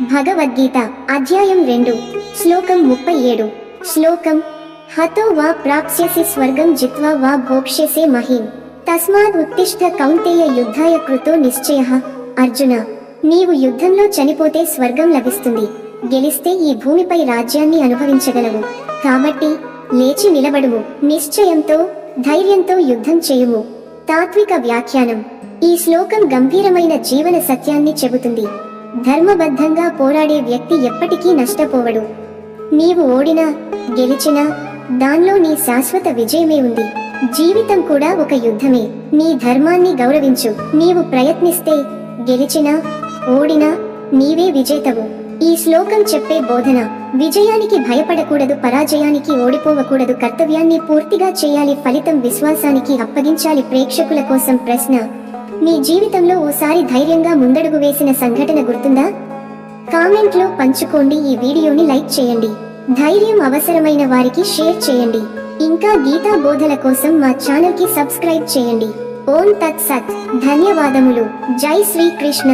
భగవద్గీత అధ్యాయం 2 శ్లోకం 37 శ్లోకం హతో వా ప్రాప్స్యసి స్వర్గం జిత్వా వా భోక్ష్యసే మహీం తస్మాద్ ఉత్తిష్ఠ కౌంతేయ యుద్ధాయ కృతో నిశ్చయః. అర్జున, నీవు యుద్ధంలో చనిపోతే స్వర్గం లభిస్తుంది, గెలిస్తే ఈ భూమిపై రాజ్యాన్ని అనుభవించగలవు. కాబట్టి లేచి నిలబడుము, నిశ్చయంతో ధైర్యంతో యుద్ధం చేయుము. తాత్విక వ్యాఖ్యానం. ఈ శ్లోకం గంభీరమైన జీవన సత్యాన్ని చెబుతుంది. ధర్మబద్ధంగా పోరాడే వ్యక్తి ఎప్పటికీ నష్టపోవడు. నీవు ఓడినా గెలిచినా దానిలో నీ శాశ్వత విజయమే ఉంది. జీవితం కూడా ఒక యుద్ధమే. నీ ధర్మాన్ని గౌరవించు. నీవు ప్రయత్నిస్తే గెలిచినా ఓడినా నీవే విజేతవు. ఈ శ్లోకం చెప్పే బోధన: విజయానికి భయపడకూడదు, పరాజయానికి ఓడిపోవకూడదు, కర్తవ్యాన్ని పూర్తిగా చేయాలి, ఫలితం విశ్వాసానికి అప్పగించాలి. ప్రేక్షకుల కోసం ప్రశ్న: మీ జీవితంలో ఓసారి ధైర్యంగా ముందడుగు వేసిన సంఘటన గుర్తుందా? కామెంట్లో పంచుకోండి. ఈ వీడియోని లైక్ చేయండి. ధైర్యం అవసరమైన వారికి షేర్ చేయండి. ఇంకా గీతా బోధల కోసం మా ఛానల్ కి సబ్స్క్రైబ్ చేయండి. ఓం తత్ సత్. ధన్యవాదములు. జై శ్రీకృష్ణ.